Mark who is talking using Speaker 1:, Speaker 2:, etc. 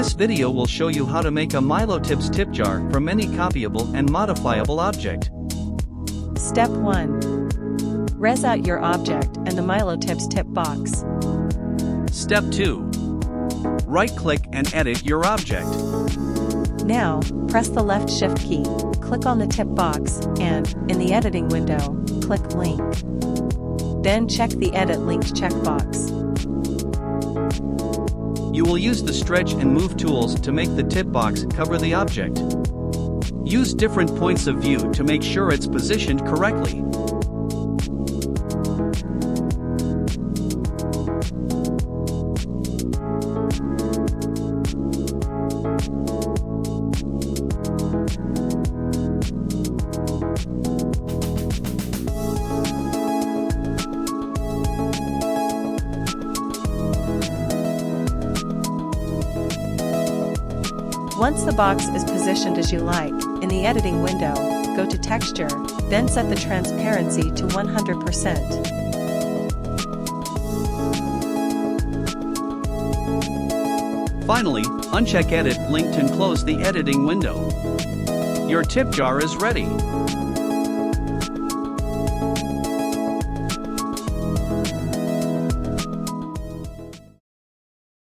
Speaker 1: This video will show you how to make a milotips tip jar from any copyable and modifiable object.
Speaker 2: Step 1. Res out your object and the milotips tip box.
Speaker 1: Step 2. Right-click and edit your object.
Speaker 2: Now, press the left Shift key, click on the tip box, and, in the editing window, click Link. Then check the Edit Link checkbox.
Speaker 1: You will use the stretch and move tools to make the tip box cover the object. Use different points of view to make sure it's positioned correctly.
Speaker 2: Once the box is positioned as you like, in the editing window, go to Texture, then set the transparency to 100%.
Speaker 1: Finally, uncheck Edit Link and close the editing window. Your tip jar is ready.